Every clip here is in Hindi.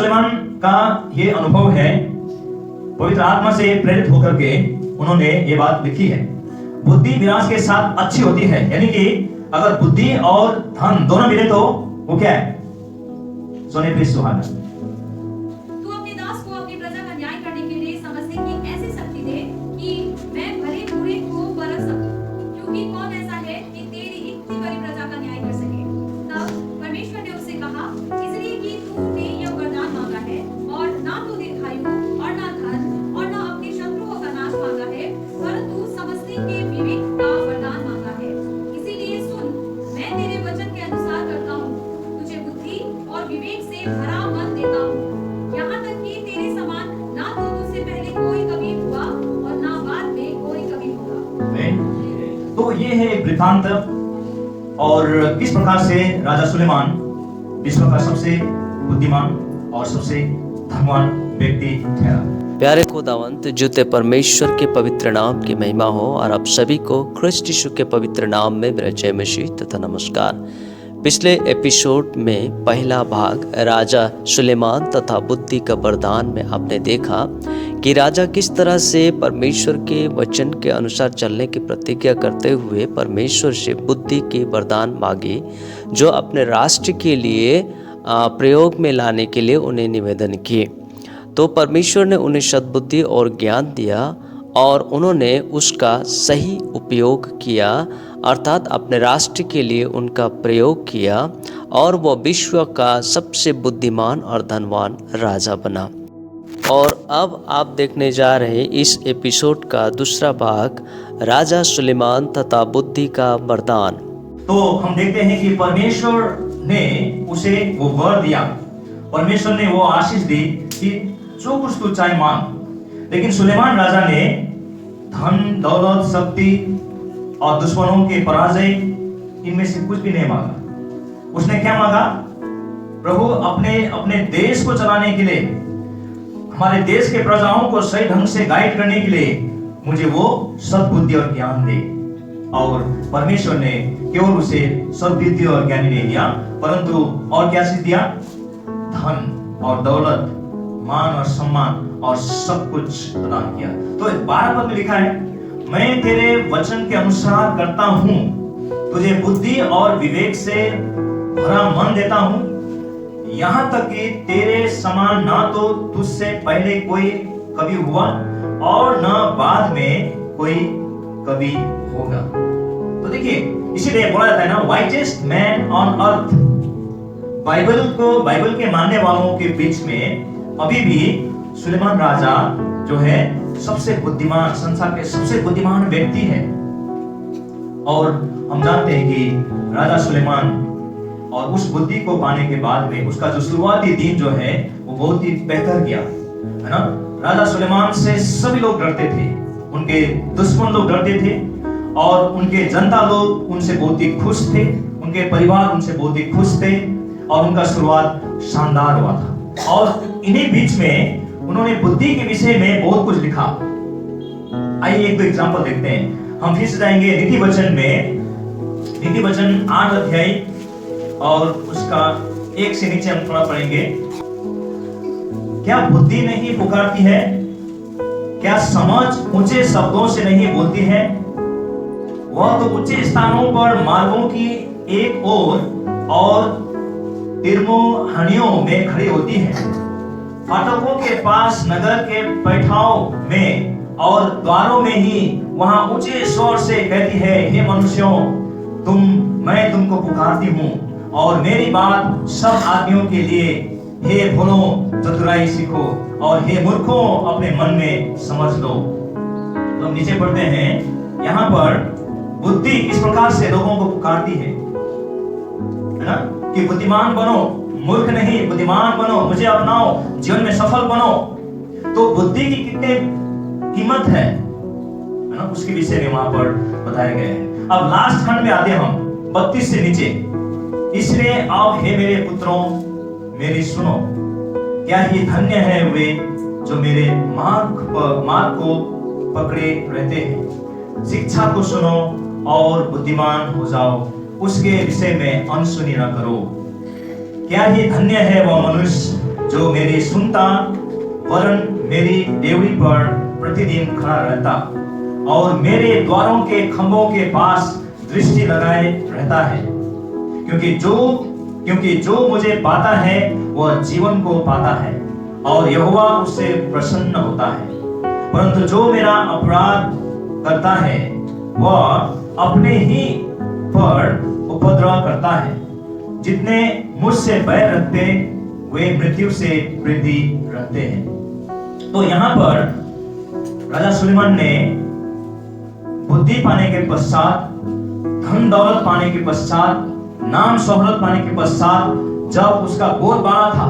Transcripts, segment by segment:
सुलेमान का ये अनुभव है, पवित्र आत्मा से प्रेरित होकर के उन्होंने ये बात लिखी है। बुद्धि विनाश के साथ अच्छी होती है, यानी कि अगर बुद्धि और धन दोनों मिले तो वो क्या है? सोने पे सुहागा। तू अपने दास को अपनी प्रजा का न्याय करने के लिए समझने की ऐसी शक्ति दे कि मैं भले बुरे को परख सकूं, क्योंकि कौन ऐसा है कि तेरी इतनी बड़ी प्रजा का न्याय कर सके। तब परमेश्वर ने उससे कहा, इसलिए कि तूने यह वरदान मांगा है, और ना तो दीर्घायु और ना धन और ना अपने शत्रुओं का नाश मांगा है, परंतु समझने के विवेक का वरदान मांगा है। इसीलिए सुन, मैं तेरे वचन के अनुसार करता हूँ, तुझे बुद्धि और विवेक से भरा मन देता हूँ, यहाँ तक कि तेरे समान ना तो तुझसे पहले कोई कभी हुआ और ना बाद में कोई कभी होगा। तो ये है एक वृत्तांत, और किस प्रकार से राजा सुलेमान विश्व का सबसे बुद्धिमान और सबसे धनवान व्यक्ति ठहरा। प्यारे खुदावंत, जूते परमेश्वर के पवित्र नाम की महिमा हो, और आप सभी को ख्रिस्ट यीशु के पवित्र नाम में मेरा जय मसीह तथा नमस्कार। पिछले एपिसोड में पहला भाग राजा सुलेमान तथा बुद्धि का वरदान में आपने देखा कि राजा किस तरह से परमेश्वर के वचन के अनुसार चलने की प्रतिज्ञा करते हुए परमेश्वर से बुद्धि के वरदान मांगे, जो अपने राष्ट्र के लिए प्रयोग में लाने के लिए उन्हें निवेदन किए। तो परमेश्वर ने उन्हें सद्बुद्धि और ज्ञान दिया, और उन्होंने उसका सही उपयोग किया, अर्थात अपने राष्ट्र के लिए उनका प्रयोग किया, और वह विश्व का सबसे बुद्धिमान और धनवान राजा बना। और अब आप देखने जा रहे इस एपिसोड का दूसरा भाग, राजा सुलेमान तथा बुद्धि का वरदान। तो हम देखते हैं कि परमेश्वर ने उसे वो वर दिया, परमेश्वर ने वो आशीष दी कि जो कुछ तू चाहे मांग। लेकिन सुलेमान राजा ने धन, दौलत, शक्ति और दुश्मनों के पराजय, इनमें से कुछ भी नहीं मांगा। उसने क्या मांगा? प्रभु, अपने देश को चलाने के लिए, हमारे देश के प्रजाओं को सही ढंग से गाइड करने के लिए मुझे वो सद्बुद्धि और ज्ञान दे। और परमेश्वर ने केवल उसे सद्बुद्धि और ज्ञान नहीं दिया, परंतु और क्या चीज दिया? धन और दौलत, मान और सम्मान और सब कुछ प्रदान किया। तो 12 पद में लिखा है, मैं तेरे वचन के अनुसार करता हूँ, तुझे बुद्धि और विवेक से भरा मन देता हूँ, यहाँ तक कि तेरे समान ना तो तुझसे पहले कोई कभी हुआ और ना बाद में कोई कभी होगा। तो देखिए, इसीलिए बोला जाता है ना, whitest man on earth. Bible के मानने वालों के बीच में अभी भी सुलेमान राजा जो है सबसे बुद्धिमान, संसार के सबसे बुद्धिमान व्यक्ति है। और हम जानते हैं कि राजा सुलेमान और उस बुद्धि को पाने के बाद में उसका जो शुरुआती दिन जो है वो बहुत ही बेहतर गया, है ना। राजा सुलेमान से सभी लोग डरते थे, उनके दुश्मन लोग डरते थे, और उनके जनता लोग उनसे बहुत ही खुश थे, उनके परिवार उनसे बहुत ही खुश थे, और उनका शुरुआत शानदार हुआ था। और इन्हीं बीच में उन्होंने बुद्धि के विषय में बहुत कुछ लिखा। आइए एक दो एग्जांपल देखते हैं। हम फिर से जाएंगे नीति वचन में, नीति वचन 8 अध्याय और उसका 1 से नीचे हम थोड़ा पढ़ेंगे। क्या बुद्धि नहीं पुकारती है? क्या समझ ऊंचे शब्दों से नहीं बोलती है? वह तो ऊंचे स्थानों पर मार्गों की एक ओर और तिरमोहनियों में खड़ी होती है, फाटकों के पास, नगर के पैठाओं में और द्वारों में ही वहां ऊंचे स्वर से कहती है, हे मनुष्यों, मैं तुमको पुकारती हूँ, और मेरी बात सब आदमियों के लिए, हे भोलों चतुराई सीखो, और हे मूर्खों अपने मन में समझ लो। तो हम नीचे पढ़ते हैं, यहाँ पर बुद्धि इस प्रकार से लोगों को पुकारती है ना, कि बुद्धिमान बनो, मूर्ख नहीं, बुद्धिमान बनो, मुझे अपनाओ, जीवन में सफल बनो। तो बुद्धि की कितनी कीमत है ना, उसके विषय में वहां पर बताया गया है। अब लास्ट खंड में आते हम 32 से नीचे। इसलिए आओ हे मेरे पुत्रों, मेरी सुनो, क्या ही धन्य है वे जो मेरे मार्ग को पकड़े रहते हैं। शिक्षा को सुनो और बुद्धिमान हो जाओ, उसके विषय में अनसुनी न करो। क्या ही धन्य है वह मनुष्य जो मेरी सुनता वरन मेरी डेवढ़ी पर प्रतिदिन खड़ा रहता और मेरे द्वारों के खंभों के पास दृष्टि लगाए रहता है, क्योंकि जो मुझे पाता है वह जीवन को पाता है और यहोवा उससे प्रसन्न होता है। परंतु जो मेरा अपराध करता है वह अपने ही पर उपद्रव करता है। जितने मुझसे बैर रखते वे मृत्यु से वृद्धि रखते हैं। तो यहाँ पर राजा सुलेमान ने बुद्धि पाने के पश्चात, धन दौलत पाने के पश्चात, नाम शोहरत पाने के पश्चात, जब उसका बोलबाला था,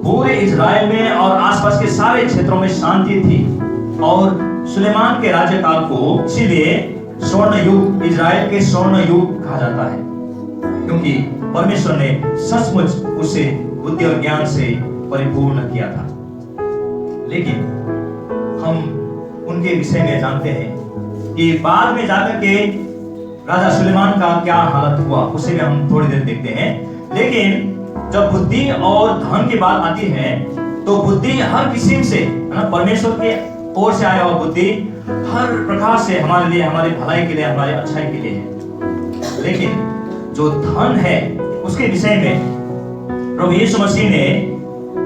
पूरे इजराइल में और आसपास के सारे क्षेत्रों में शांति थी और सुलेमान के राज्यकाल को इसीलिए स्वर्ण युग, इजराइल के स्वर्ण युग कहा जाता है, क्योंकि परमेश्वर ने सचमुच उसे बुद्धि और ज्ञान से परिपूर्ण किया था। लेकिन हम उनके विषय में जानते हैं कि बाद में जाकर के राजा सुलेमान का क्या हालत हुआ, उसे में हम थोड़ी देर देखते हैं। लेकिन जब बुद्धि और धन की बात आती है तो बुद्धि हर किस्म से, परमेश्वर के ओर से आया हुआ बुद्धि हर प्रकार से हमारे लिए, हमारी भलाई के लिए, हमारे अच्छाई के लिए है। लेकिन जो धन है उसके विषय में प्रभु यीशु मसीह ने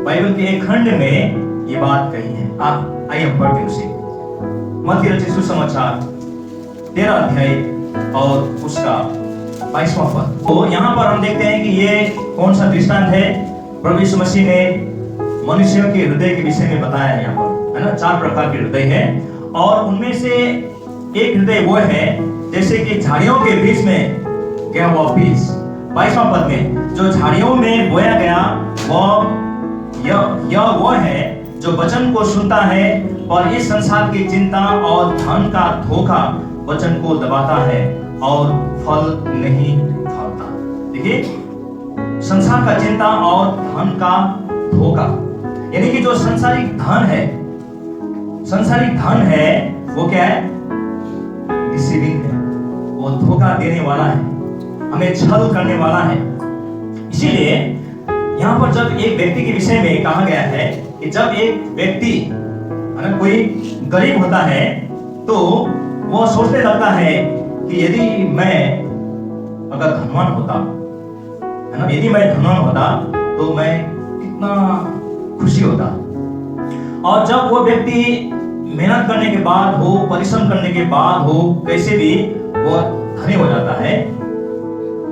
बाइबल के एक खंड में ये बात कही है। आप आइए हम पढ़ते हैं उसे। मत्ती रचित सुसमाचार 13 अध्याय और उसका 22वां पद। तो यहाँ पर हम देखते हैं कि ये कौन सा दृष्टांत है प्रभु यीशु मसीह ने मनुष्यों के हृदय के विषय में बताया है। यहाँ पर है ना, 4 प्रकार के हृदय हैं और उनमें से एक हृदय वो है जैसे कि झाड़ियों के बीच में गया हुआ बीज। 22वां पद में जो झाड़ियों में बोया गया वो है जो वचन को सुनता है और इस संसार की चिंता और धन का धोखा वचन को दबाता है और फल नहीं फलता। देखिए, संसार का चिंता और धन का धोखा, यानी कि जो सांसारिक धन है वो क्या है? डिसीविंग है, वो धोखा देने वाला है, हमें छल करने वाला है। इसीलिए यहाँ पर जब एक व्यक्ति के विषय में कहा गया है कि जब एक व्यक्ति कोई गरीब होता है तो वो सोचने लगता है कि यदि मैं अगर धनवान होता, है ना, यदि मैं धनवान होता तो मैं कितना खुशी होता। और जब वो व्यक्ति मेहनत करने के बाद हो, परिश्रम करने के बाद हो, कैसे भी वो धनी हो जाता है,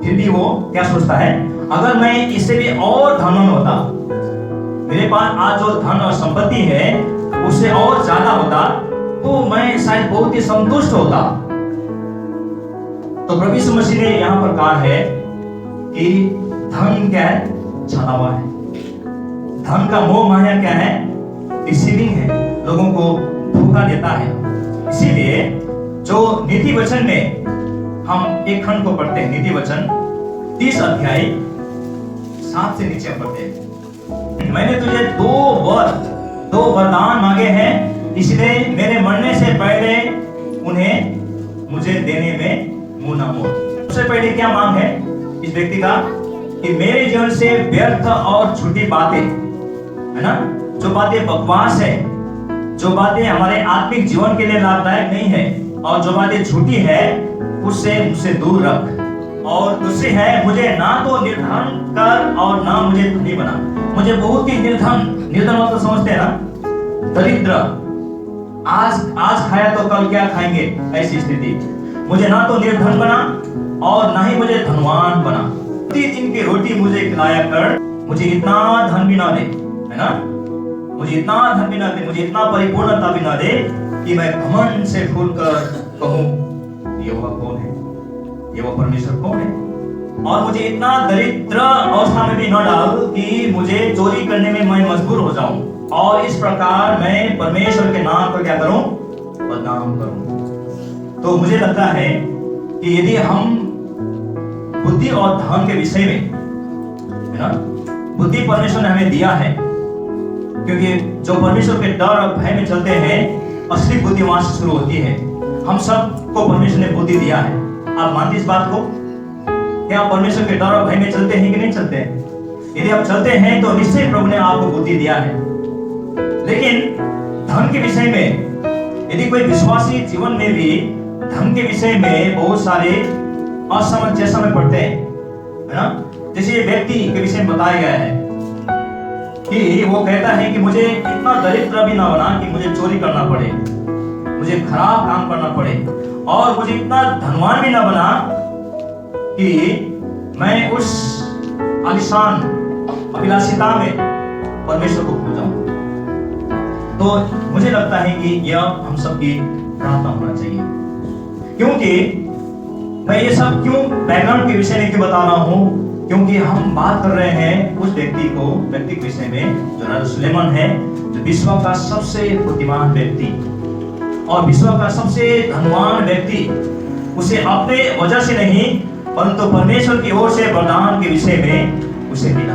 फिर भी वो क्या सोचता है, अगर मैं इससे भी और धनवान होता, मेरे पास आज जो धन और संपत्ति है उससे और ज्यादा होता, तो मैं शायद बहुत ही संतुष्ट होता। तो प्रभु यीशु मसीह ने यहाँ पर कहा है कि धन क्या है? छला हुआ है। धन का मोह माया क्या है? डिसीविंग है, लोगों को धोखा देता है। इसीलिए जो नीति वचन में हम एक खंड को पढ़ते हैं, नीति वचन 30 अध्याय 7 से नीचे पढ़ते हैं। मैंने तुझे दो वरदान मांगे हैं, इसलिए मेरे मरने से पहले उन्हें मुझे देने में मुंह ना मोड़। सबसे पहले क्या मांग है इस व्यक्ति का कि मेरे जीवन से व्यर्थ और झूठी बातें, है ना, जो बातें बकवास है, जो बातें हमारे आत्मिक जीवन के लिए लाभदायक नहीं है और जो बातें झूठी है उससे मुझसे दूर रख। और दूसरी है, मुझे ना तो निर्धन कर और ना मुझे धनी बना। मुझे बहुत ही निर्धन मतलब समझते हैं ना, दरिद्र, आज खाया तो कल क्या खाएंगे, ऐसी स्थिति। मुझे ना तो निर्धन बना और ना ही मुझे धनवान बना। प्रतिदिन की रोटी मुझे खिलाया कर, मुझे इतना धन भी ना दे, है ना, मुझे इतना धन भी ना दे, मुझे इतना परिपूर्णता भी ना दे कि मैं घमंड से फूलकर कहूं यहोवा कौन है, यहोवा परमेश्वर कौन है। और मुझे इतना दरिद्र अवस्था में भी न डाल कि मुझे चोरी करने में मैं मजबूर हो जाऊं और इस प्रकार मैं परमेश्वर के नाम पर क्या करूं? बदनाम करूं। तो मुझे लगता है कि यदि हम बुद्धि और धन के विषय में, है ना, बुद्धि परमेश्वर ने हमें दिया है, क्योंकि जो परमेश्वर के डर और भय में चलते हैं असली बुद्धि वहां से शुरू होती है। हम सबको परमेश्वर ने बुद्धि दिया है। आप मानते इस बात को? क्या परमेश्वर के डर और भय में चलते हैं कि नहीं चलते हैं? यदि आप चलते हैं तो निश्चय प्रभु ने आपको बुद्धि दिया है। लेकिन धन के विषय में यदि कोई विश्वासी जीवन में भी धन के विषय में बहुत सारे असमंजस में पड़ते हैं, है ना। जैसे ये व्यक्ति के विषय में बताया गया है कि वो कहता है कि मुझे इतना दरिद्र भी ना बना कि मुझे चोरी करना पड़े, मुझे खराब काम करना पड़े, और मुझे इतना धनवान भी ना बना कि मैं उस आलिशान अभिलाषिता में परमेश्वर को भूल जाऊं। तो मुझे लगता है कि यह हम सबकी प्रार्थना होना चाहिए। क्योंकि मैं ये सब क्यों बैकग्राउंड के विषय में क्यों बता रहा हूं, क्योंकि हम बात कर रहे हैं उस व्यक्ति के विषय में जो राजा सुलेमान है, जो विश्व का सबसे बुद्धिमान व्यक्ति और विश्व का सबसे धनवान व्यक्ति। उसे अपने वजह से नहीं परंतु परमेश्वर की ओर से वरदान के विषय में उसे मिला।